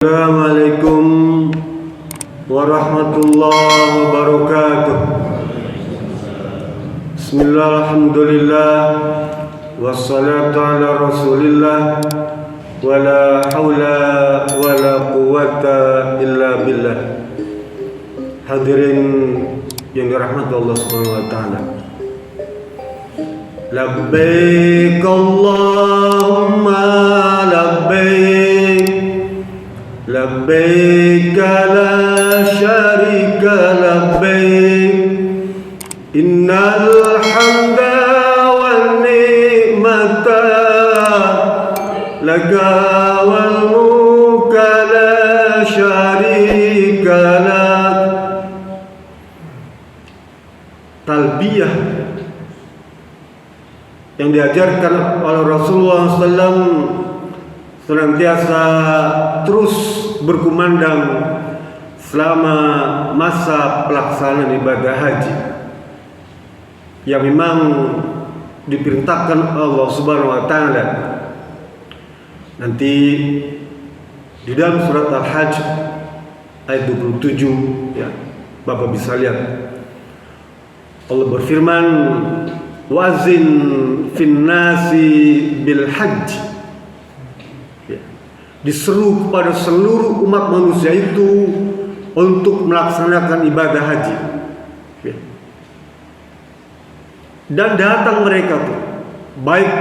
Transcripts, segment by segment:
Assalamualaikum warahmatullahi wabarakatuh. Bismillah, alhamdulillah, wassalatu ala rasulillah, wala hawla wala quwata illa billah. Hadirin yang dirahmati Allah subhanahu wa ta'ala, labbaik Allahumma labbaik, labbaik la syarika labbaik, innal hamda wan ni'mata laka wal mulka la syarika lak. Talbiyah yang diajarkan oleh Rasulullah SAW senantiasa terus berkumandang selama masa pelaksanaan ibadah haji yang memang diperintahkan Allah Subhanahu wa ta'ala. Nanti di dalam surat Al-Hajj ayat 27 ya, Bapak bisa lihat Allah berfirman, wazin finnasi bil hajj, diseru kepada seluruh umat manusia itu untuk melaksanakan ibadah haji. Dan datang mereka tuh, baik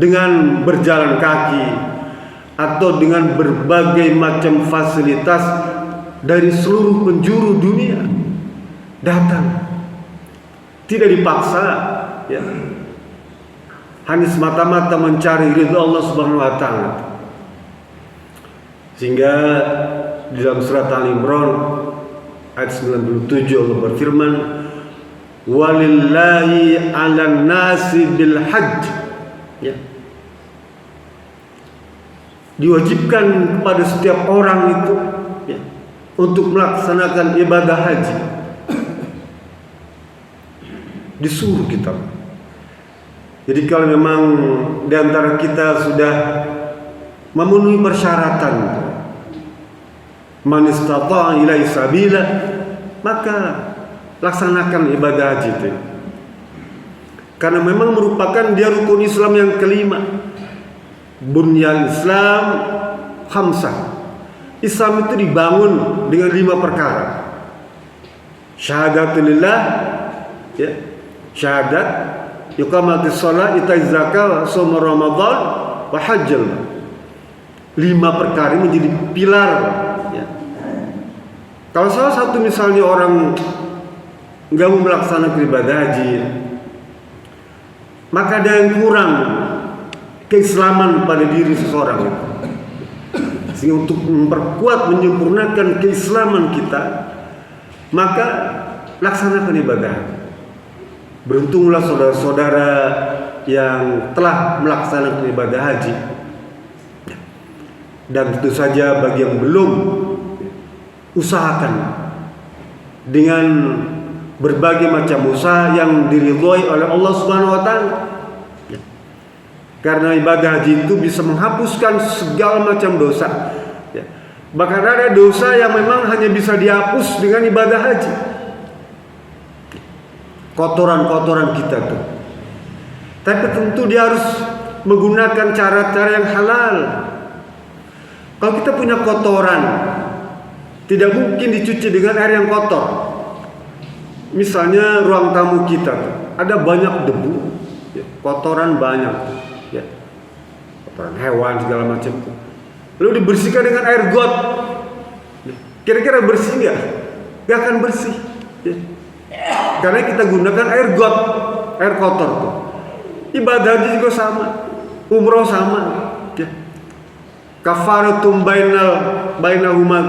dengan berjalan kaki atau dengan berbagai macam fasilitas dari seluruh penjuru dunia, datang, tidak dipaksa, ya, hanya semata-mata mencari ridha Allah Subhanahu wa ta'ala. Sehingga di dalam surat Al-Imran ayat 97 Allah berfirman, walillahi 'alan nasi bil hajj, ya, diwajibkan kepada setiap orang itu, ya, untuk melaksanakan ibadah haji. Disuruh kita. Jadi kalau memang di antara kita sudah memenuhi persyaratan man istata'a ilaihi sabila, maka laksanakan ibadah haji itu. Karena memang merupakan dia rukun Islam yang kelima. Bunyal Islam khamsah. Islam itu dibangun dengan 5 perkara. Syahadatulillah, ya, syahadat, iqamatis shalah, itaiz zakat, shaum Ramadan, wa hajjal. 5 perkara menjadi pilar, ya. Kalau salah satu misalnya orang enggak mau melaksanakan ibadah haji, maka ada yang kurang keislaman pada diri seseorang itu. Sehingga untuk memperkuat, menyempurnakan keislaman kita, maka laksanakan ibadah. Beruntunglah saudara-saudara yang telah melaksanakan ibadah haji. Dan tentu saja bagi yang belum, usahakan dengan berbagai macam usaha yang diridhoi oleh Allah Subhanahu wa ta'ala. Karena ibadah haji itu bisa menghapuskan segala macam dosa. Bahkan ada dosa yang memang hanya bisa dihapus dengan ibadah haji. Kotoran-kotoran kita tuh. Tapi tentu dia harus menggunakan cara-cara yang halal. Kalau kita punya kotoran, tidak mungkin dicuci dengan air yang kotor. Misalnya ruang tamu kita tuh, ada banyak debu, ya, kotoran banyak, ya, kotoran hewan segala macam. Lalu dibersihkan dengan air got. Kira-kira bersih nggak? Nggak akan bersih. Ya. Karena kita gunakan air got, air kotor tuh. Ibadah haji juga sama, umroh sama, ya. Kafaratum bainahuma,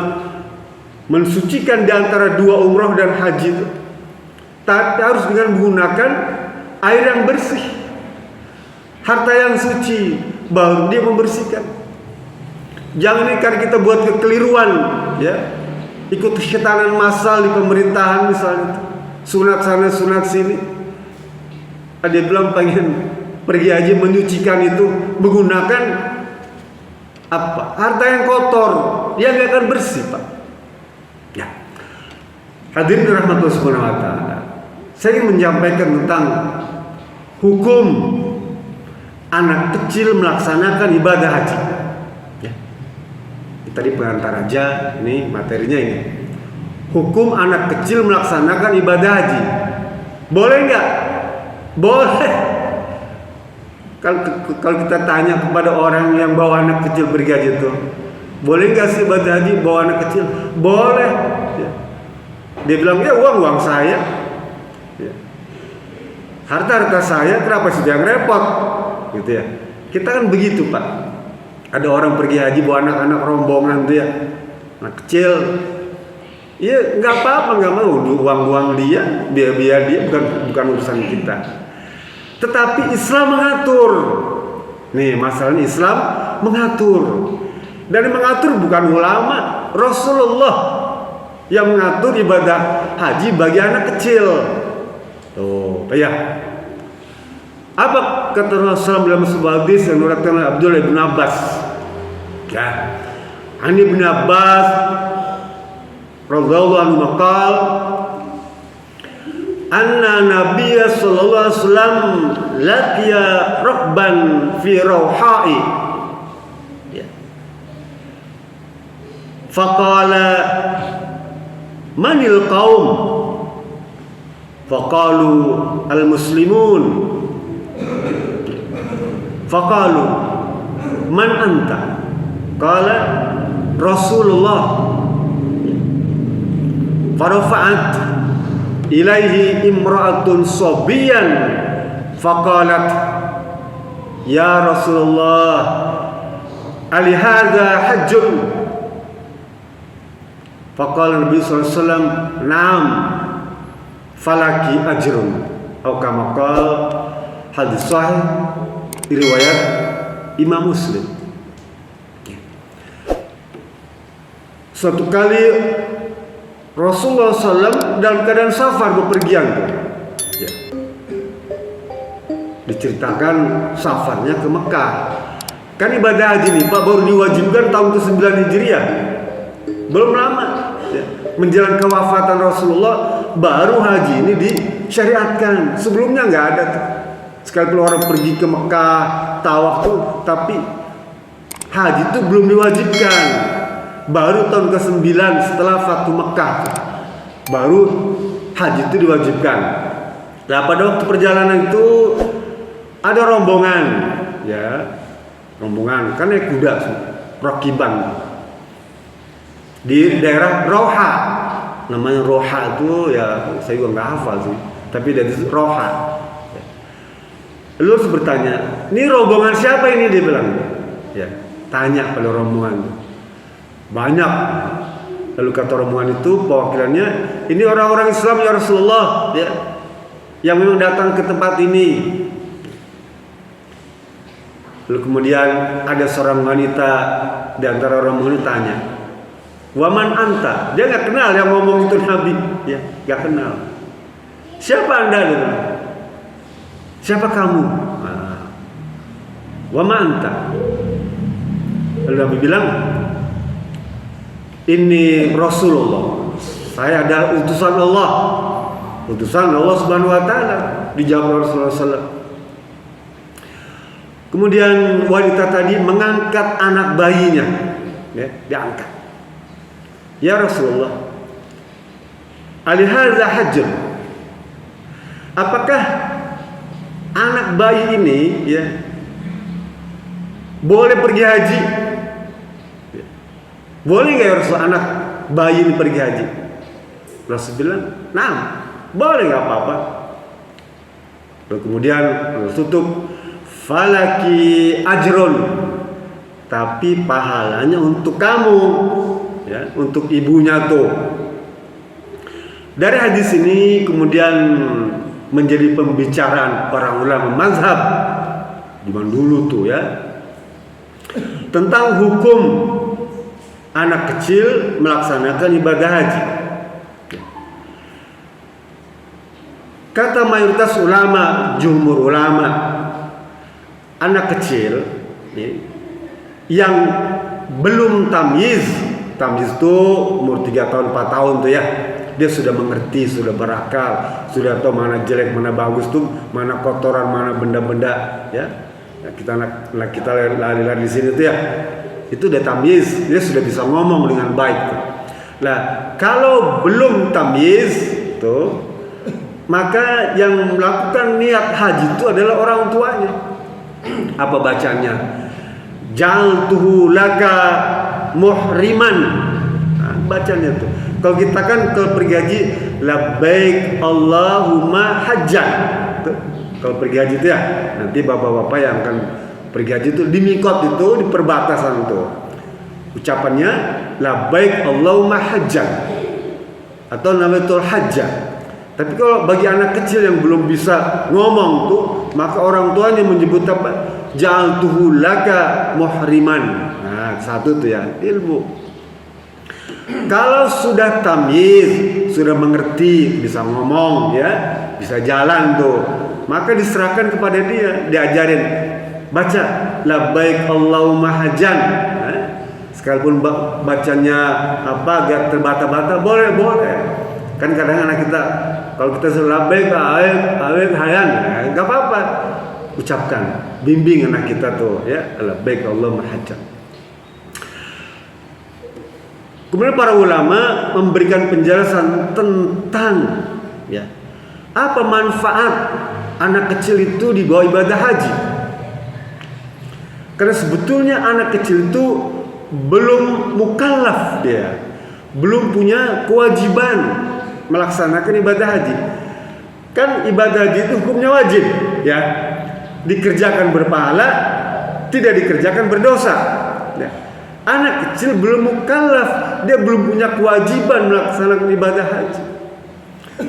mensucikan di antara 2 umroh dan haji itu. Tapi harus dengan menggunakan air yang bersih, harta yang suci, baru dia membersihkan. Jangan ini karena kita buat kekeliruan, ya, ikut khitanan massal di pemerintahan misalnya, sunat sana sunat sini. Ada bilang pengen pergi haji menyucikan itu menggunakan apa? Harta yang kotor, yang nggak akan bersih, Pak. Ya. Hadirin rahmatullah subhanahu wa ta'ala. Saya ingin menyampaikan tentang hukum anak kecil melaksanakan ibadah haji. Ya. Tadi pengantar aja, ini materinya ini. Hukum anak kecil melaksanakan ibadah haji. Boleh nggak? Boleh. Kalau kita tanya kepada orang yang bawa anak kecil pergi haji itu, boleh nggak sih ibadah haji bawa anak kecil? Boleh. Ya. Dia bilang, ya uang saya. Ya. Harta saya, kenapa sih yang repot? Gitu ya. Kita kan begitu, Pak. Ada orang pergi haji bawa anak-anak rombongan tuh ya, anak kecil. Ya nggak apa-apa, nggak mau uang dia, biar dia, bukan urusan kita. Tetapi Islam mengatur. Nih masalahnya Islam mengatur. Dan yang mengatur bukan ulama, Rasulullah yang mengatur ibadah haji bagi anak kecil. Tuh, ya. Apa kata Rasulullah dalam sebuah hadis yang diriwayatkan oleh Abdullah bin Abbas? Ya. Ani bin Abbas radhiyallahu anhu maqal anna Nabiy sallallahu alaihi wasallam laqiya rukban fi rawha'i. Ya. Faqala manil qaum? Faqalu al-muslimun. Faqalu man anta? Qala Rasulullah. Farafa'at ilaihi imra'atun sabiyan faqalat ya Rasulullah ali hadza hajjun? Faqala Nabi sallallahu alaihi wasallam na'am falaki ajrun atau kama qala. Hadis sahih riwayat Imam Muslim. Suatu kali Rasulullah SAW dalam keadaan safar bepergian. Ya. Diceritakan safarnya ke Mekah. Kan ibadah haji nih Pak baru diwajibkan tahun ke-9 Hijriah. Belum lama. Ya. Menjelang kewafatan Rasulullah baru haji ini disyariatkan. Sebelumnya nggak ada tuh. Sekalipun orang pergi ke Mekah tawaf tuh, tapi haji itu belum diwajibkan. Baru tahun ke-9 setelah Fathu Mekah baru haji itu diwajibkan. Nah pada waktu perjalanan itu ada rombongan, ya rombongan kan naik kuda, rokiban di daerah Roha. Namanya Roha itu ya saya juga nggak hafal sih, tapi dari Roha. Lu harus bertanya, ini rombongan siapa ini? Dia bilang, ya tanya pada rombongan. Banyak. Lalu kata rombongan itu perwakilannya, ini orang-orang Islam ya Rasulullah, ya, yang memang datang ke tempat ini. Lalu kemudian ada seorang wanita di antara rombongan tanya, waman anta? Dia nggak kenal yang ngomong itu Nabi, ya nggak kenal. Siapa anda? Dia bilang. Siapa kamu? Waman anta? Lalu Nabi bilang, ini Rasulullah, saya adalah utusan Allah Subhanahu wa ta'ala. Dijawab Rasulullah SAW. Kemudian wanita tadi mengangkat anak bayinya, ya, diangkat. Ya Rasulullah, alihadza hajjun? Apakah anak bayi ini ya boleh pergi haji? Boleh nggak ya Rasul anak bayi ini pergi haji? Rasul bilang, nah boleh nggak apa-apa. Lalu kemudian tutup, falaki ajrun, tapi pahalanya untuk kamu, ya, untuk ibunya tuh. Dari hadis ini kemudian menjadi pembicaraan para ulama mazhab zaman dulu tuh ya tentang hukum anak kecil melaksanakan ibadah haji. Kata mayoritas ulama, jumhur ulama, anak kecil ya, yang belum tamyiz itu umur 3 tahun 4 tahun tuh ya, dia sudah mengerti, sudah berakal, sudah tahu mana jelek mana bagus tuh, mana kotoran mana benda-benda ya. Kita lari-lari di sini tuh ya, itu udah tamyiz, dia sudah bisa ngomong dengan baik tuh. Nah kalau belum tamyiz tuh, maka yang melakukan niat haji itu adalah orang tuanya. Apa bacanya? Jaltuhu laka muhriman. Nah, bacanya tuh. Kalau kita kan kalau pergi haji, labbaik Allahumma hajjan. Kalau pergi haji itu ya, nanti bapak-bapak yang akan pergi haji itu di mikot itu, di perbatasan itu, ucapannya labbaik Allahumma hajjan atau nawaitul hajjah. Tapi kalau bagi anak kecil yang belum bisa ngomong tuh, maka orang tuanya menyebut apa? Ja'altuhu laka muhriman. Nah, satu tuh ya, ilmu. Kalau sudah tamyiz, sudah mengerti, bisa ngomong ya, bisa jalan tuh, maka diserahkan kepada dia, diajarin baca labbaik Allahumma hajjan. Nah, sekalipun bacanya apa agak terbata-bata, boleh. Kan kadang anak kita kalau kita suruh labbaik hayan, enggak apa-apa. Ucapkan, bimbing anak kita tuh ya, labbaik Allahumma hajjan. Kemudian para ulama memberikan penjelasan tentang ya, apa manfaat anak kecil itu di bawah ibadah haji. Karena sebetulnya anak kecil itu belum mukallaf, dia belum punya kewajiban melaksanakan ibadah haji. Kan ibadah haji itu hukumnya wajib ya, dikerjakan berpahala, tidak dikerjakan berdosa ya. Anak kecil belum mukallaf, dia belum punya kewajiban melaksanakan ibadah haji.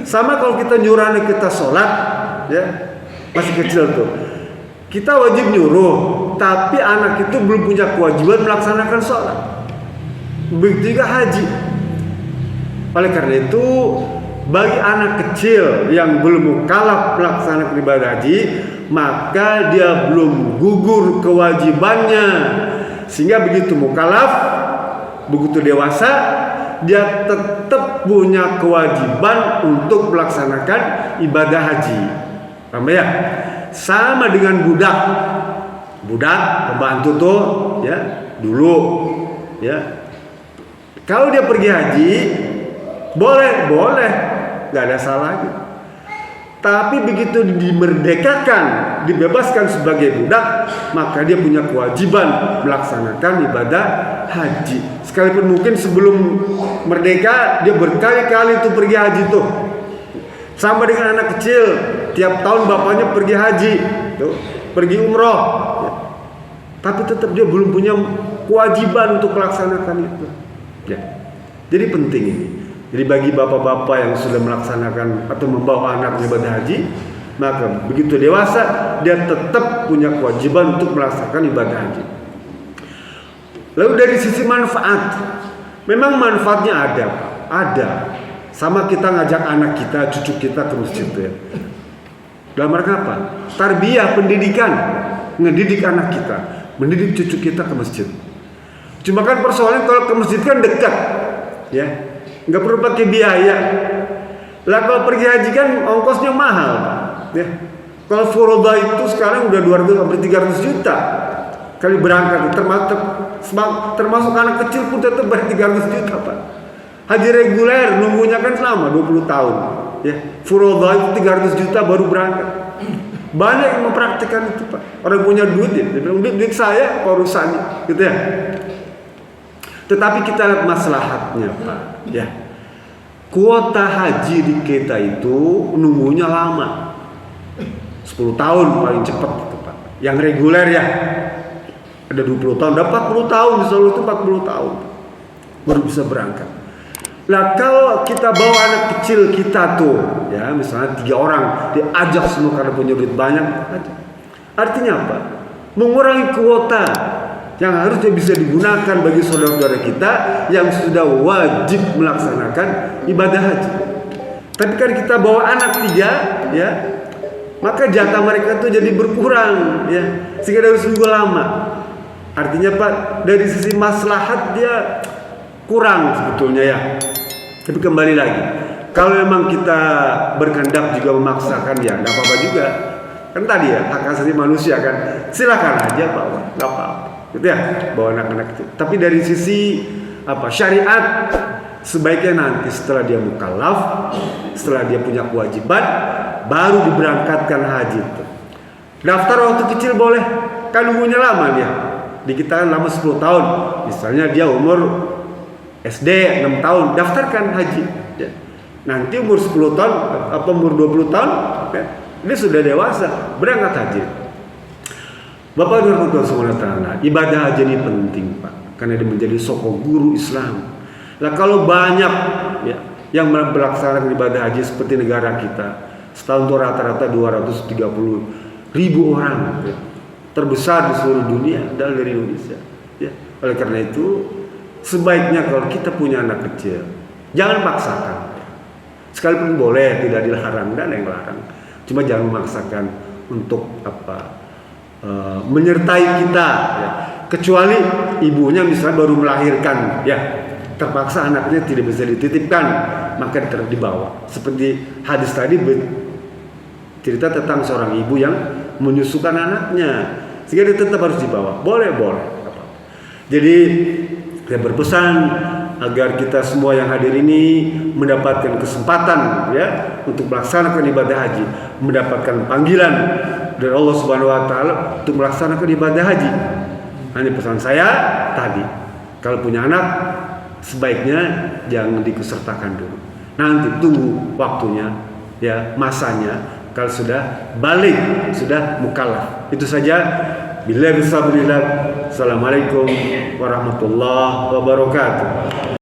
Sama kalau kita nyuruh anak kita sholat ya, masih kecil tuh, kita wajib nyuruh, tapi anak itu belum punya kewajiban melaksanakan sholat. Begitu juga haji. Oleh karena itu, bagi anak kecil yang belum mukallaf melaksanakan ibadah haji, maka dia belum gugur kewajibannya. Sehingga begitu mukallaf, begitu dewasa, dia tetap punya kewajiban untuk melaksanakan ibadah haji. Paham ya? Sama dengan budak pembantu tuh ya, dulu ya. Kalau dia pergi haji, boleh, nggak ada salahnya. Tapi begitu dimerdekakan, dibebaskan sebagai budak, maka dia punya kewajiban melaksanakan ibadah haji. Sekalipun mungkin sebelum merdeka dia berkali-kali tuh pergi haji tuh. Sama dengan anak kecil, tiap tahun bapaknya pergi haji, tuh, pergi umroh. Ya. Tapi tetap dia belum punya kewajiban untuk melaksanakan itu. Ya. Jadi penting ini. Jadi bagi bapak-bapak yang sudah melaksanakan atau membawa anak ibadah haji, maka begitu dewasa dia tetap punya kewajiban untuk melaksanakan ibadah haji. Lalu dari sisi manfaat, memang manfaatnya ada. Sama kita ngajak anak kita, cucu kita ke masjid ya. Dalam rangka apa? Tarbiyah, pendidikan, ngedidik anak kita, mendidik cucu kita ke masjid. Cuma kan persoalan kalau ke masjid kan dekat, ya. Nggak perlu pakai biaya. Lah kalau pergi haji kan ongkosnya mahal, ya. Kalau furoda itu sekarang udah 200 sampai 300 juta kali berangkat, termasuk anak kecil pun tetap bayar 300 juta, Pak. Haji reguler nunggunya kan selama 20 tahun, ya. Furoda itu 300 juta baru berangkat. Banyak yang mempraktikkan itu, Pak. Orang punya duit ya, dia bilang duit saya urusannya, gitu ya. Tetapi kita lihat maslahatnya, Pak. Ya, kuota haji di kita itu nunggunya lama, 10 tahun paling cepat, gitu, Pak. Yang reguler ya, ada 20 tahun, ada 40 tahun, di Solo itu 40 tahun baru bisa berangkat. Nah kalau kita bawa anak kecil kita tuh, ya misalnya 3 orang, diajak semua karena punya duit banyak, artinya apa? Mengurangi kuota yang harusnya bisa digunakan bagi saudara-saudara kita yang sudah wajib melaksanakan ibadah haji. Tapi kan kita bawa anak 3, ya, maka jatah mereka tuh jadi berkurang, ya, sehingga harus nunggu lama. Artinya Pak, dari sisi maslahat dia kurang sebetulnya ya. Tapi kembali lagi, kalau memang kita berkehendak juga memaksakan ya nggak apa-apa juga. Kan tadi ya hak asasi manusia kan, silakan aja Pak, nggak apa-apa. Gitu ya, bawa anak-anak itu. Tapi dari sisi syariat, sebaiknya nanti setelah dia mukallaf, setelah dia punya kewajiban, baru diberangkatkan haji itu. Daftar waktu kecil boleh, kan nunggunya lama dia. Di kita kan lama 10 tahun. Misalnya dia umur SD 6 tahun, daftarkan haji. Ya. Nanti umur 10 tahun, umur 20 tahun, ya, ini sudah dewasa, berangkat haji. Bapak dan Ibu SWT, ibadah haji ini penting Pak, karena dia menjadi sokong guru Islam. Nah kalau banyak ya, yang melaksanakan ibadah haji seperti negara kita, setahun itu rata-rata 230.000 orang, ya, terbesar di seluruh dunia adalah dari Indonesia. Ya. Oleh karena itu, sebaiknya kalau kita punya anak kecil, jangan paksakan. Sekalipun boleh, tidak dilarang, dan yang larang. Cuma jangan memaksakan untuk menyertai kita, ya. Kecuali ibunya misalnya baru melahirkan, ya, terpaksa anaknya tidak bisa dititipkan, maka dibawa. Seperti hadis tadi cerita tentang seorang ibu yang menyusukan anaknya, sehingga dia tetap harus dibawa. Boleh. Jadi saya berpesan agar kita semua yang hadir ini mendapatkan kesempatan ya untuk melaksanakan ibadah haji, mendapatkan panggilan dari Allah Subhanahu wa taala untuk melaksanakan ibadah haji. Ini pesan saya tadi. Kalau punya anak sebaiknya jangan dikusertakan dulu. Nanti tunggu waktunya ya, masanya kalau sudah balik, sudah mukallaf. Itu saja. Billahi bismillah. Assalamualaikum warahmatullahi wabarakatuh.